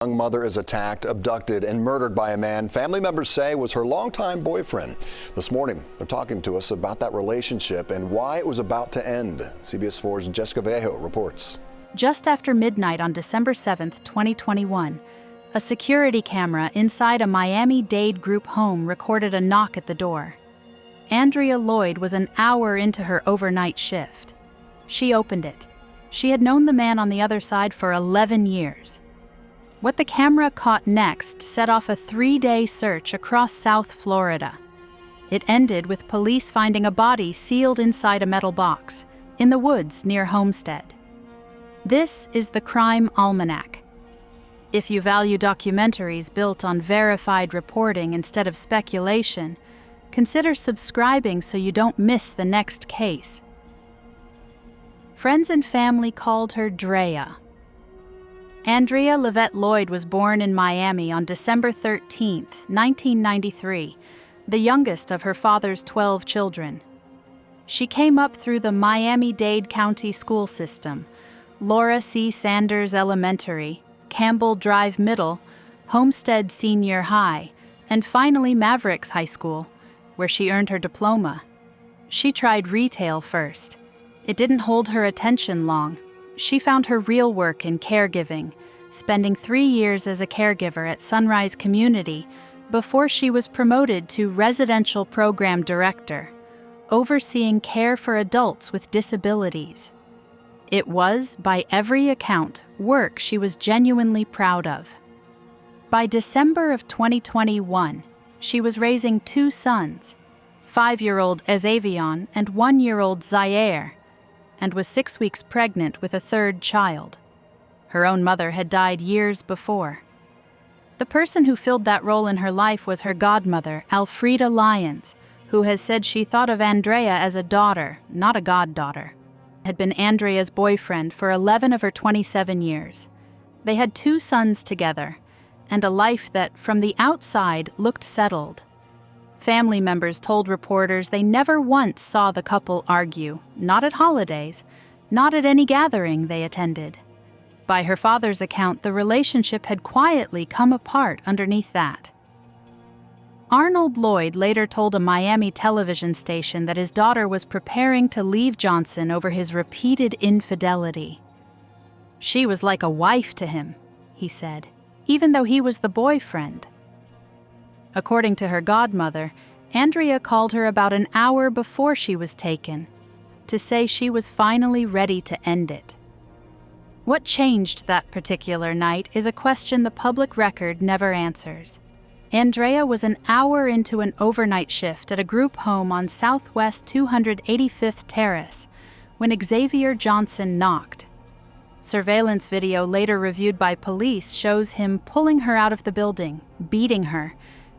Young mother is attacked, abducted, and murdered by a man family members say was her longtime boyfriend. This morning, they're talking to us about that relationship and why it was about to end. CBS 4's Jessica Vallejo reports. Just after midnight on December 7, 2021, a security camera inside a Miami-Dade group home recorded a knock at the door. Andrea Lloyd was an hour into her overnight shift. She opened it. She had known the man on the other side for 11 years. What the camera caught next set off a 3-day search across South Florida. It ended with police finding a body sealed inside a metal box in the woods near Homestead. This is the Crime Almanac. If you value documentaries built on verified reporting instead of speculation, consider subscribing so you don't miss the next case. Friends and family called her Andrea. Andrea Lloyd was born in Miami on December 13, 1993, the youngest of her father's 12 children. She came up through the Miami-Dade County school system, Laura C. Sanders Elementary, Campbell Drive Middle, Homestead Senior High, and finally Mavericks High School, where she earned her diploma. She tried retail first. It didn't hold her attention long. She found her real work in caregiving, spending 3 years as a caregiver at Sunrise Community before she was promoted to residential program director, overseeing care for adults with disabilities. It was, by every account, work she was genuinely proud of. By December of 2021, she was raising 2 sons, 5-year-old Ezavion and 1-year-old Zaire, and was 6 weeks pregnant with a 3rd child. Her own mother had died years before. The person who filled that role in her life was her godmother, Alfreda Lyons, who has said she thought of Andrea as a daughter, not a goddaughter. Had been Andrea's boyfriend for 11 of her 27 years. They had 2 sons together, and a life that, from the outside, looked settled. Family members told reporters they never once saw the couple argue, not at holidays, not at any gathering they attended. By her father's account, the relationship had quietly come apart underneath that. Arnold Lloyd later told a Miami television station that his daughter was preparing to leave Johnson over his repeated infidelity. She was like a wife to him, he said, even though he was the boyfriend. According to her godmother, Andrea called her about an hour before she was taken to say she was finally ready to end it. What changed that particular night is a question the public record never answers. Andrea was an hour into an overnight shift at a group home on Southwest 285th Terrace when Xavier Johnson knocked. Surveillance video later reviewed by police shows him pulling her out of the building, beating her,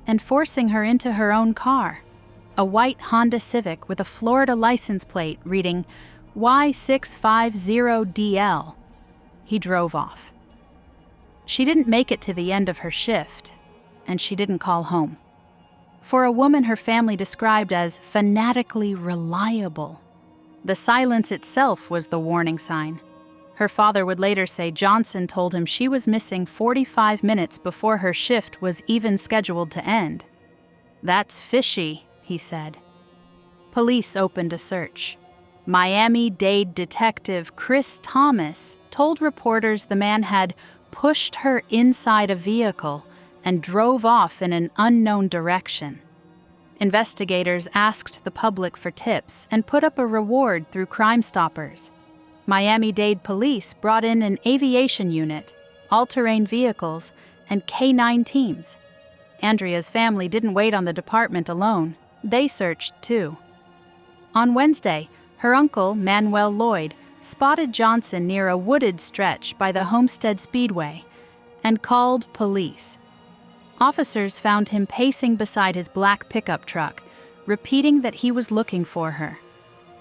and forcing her into her own car, a white Honda Civic with a Florida license plate reading Y650DL. He drove off. She didn't make it to the end of her shift, and she didn't call home. For a woman her family described as fanatically reliable, the silence itself was the warning sign. Her father would later say Johnson told him she was missing 45 minutes before her shift was even scheduled to end. "That's fishy," he said. Police opened a search. Miami-Dade detective Chris Thomas told reporters the man had pushed her inside a vehicle and drove off in an unknown direction. Investigators asked the public for tips and put up a reward through Crime Stoppers. Miami-Dade police brought in an aviation unit, all-terrain vehicles, and K-9 teams. Andrea's family didn't wait on the department alone. They searched too. On Wednesday, her uncle, Manuel Lloyd, spotted Johnson near a wooded stretch by the Homestead Speedway and called police. Officers found him pacing beside his black pickup truck, repeating that he was looking for her.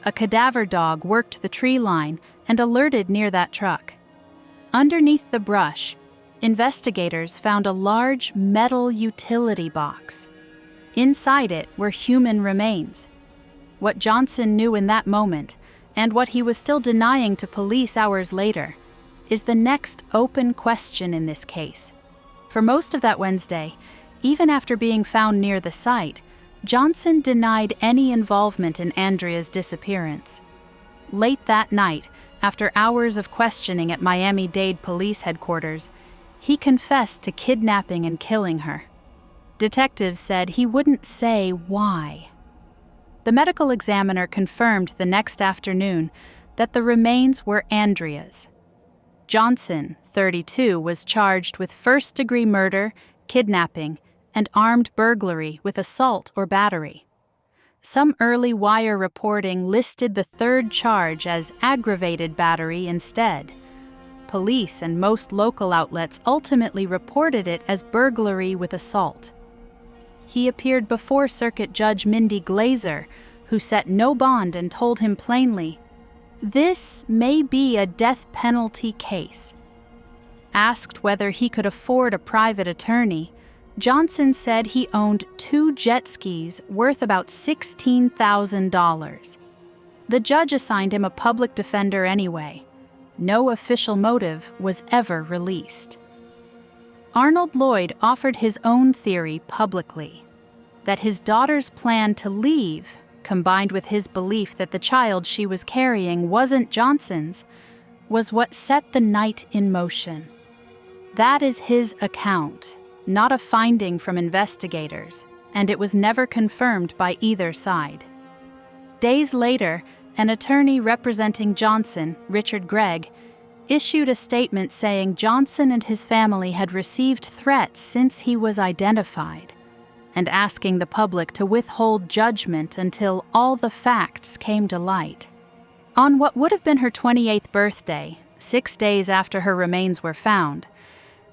A cadaver dog worked the tree line and alerted near that truck. Underneath the brush, investigators found a large metal utility box. Inside it were human remains. What Johnson knew in that moment, and what he was still denying to police hours later, is the next open question in this case. For most of that Wednesday, even after being found near the site, Johnson denied any involvement in Andrea's disappearance. Late that night, after hours of questioning at Miami-Dade police headquarters, he confessed to kidnapping and killing her. Detectives said he wouldn't say why. The medical examiner confirmed the next afternoon that the remains were Andrea's. Johnson, 32, was charged with first-degree murder, kidnapping, and armed burglary with assault or battery. Some early wire reporting listed the third charge as aggravated battery instead. Police and most local outlets ultimately reported it as burglary with assault. He appeared before Circuit Judge Mindy Glazer, who set no bond and told him plainly, "This may be a death penalty case." Asked whether he could afford a private attorney, Johnson said he owned 2 jet skis worth about $16,000. The judge assigned him a public defender anyway. No official motive was ever released. Arnold Lloyd offered his own theory publicly, that his daughter's plan to leave, combined with his belief that the child she was carrying wasn't Johnson's, was what set the night in motion. That is his account, not a finding from investigators, and it was never confirmed by either side. Days later, an attorney representing Johnson, Richard Gregg, issued a statement saying Johnson and his family had received threats since he was identified, and asking the public to withhold judgment until all the facts came to light. On what would have been her 28th birthday, 6 days after her remains were found,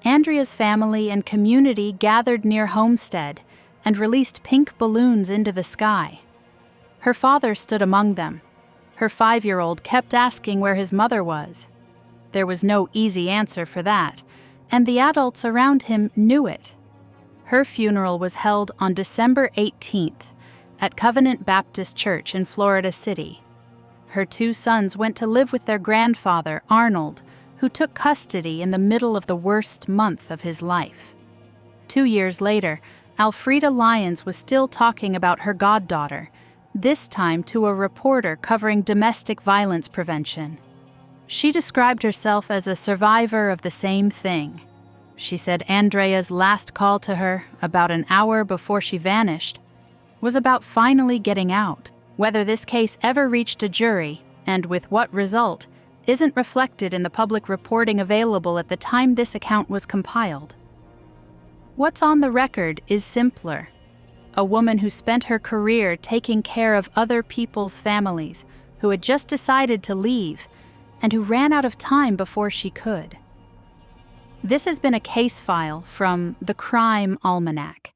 Andrea's family and community gathered near Homestead and released pink balloons into the sky. Her father stood among them. Her 5-year-old kept asking where his mother was. There was no easy answer for that, and the adults around him knew it. Her funeral was held on December 18th at Covenant Baptist Church in Florida City. Her 2 sons went to live with their grandfather, Arnold, who took custody in the middle of the worst month of his life. 2 years later, Alfreda Lyons was still talking about her goddaughter, this time to a reporter covering domestic violence prevention. She described herself as a survivor of the same thing. She said Andrea's last call to her, about an hour before she vanished, was about finally getting out. Whether this case ever reached a jury, and with what result, isn't reflected in the public reporting available at the time this account was compiled. What's on the record is simpler. A woman who spent her career taking care of other people's families, who had just decided to leave, and who ran out of time before she could. This has been a case file from The Crime Almanac.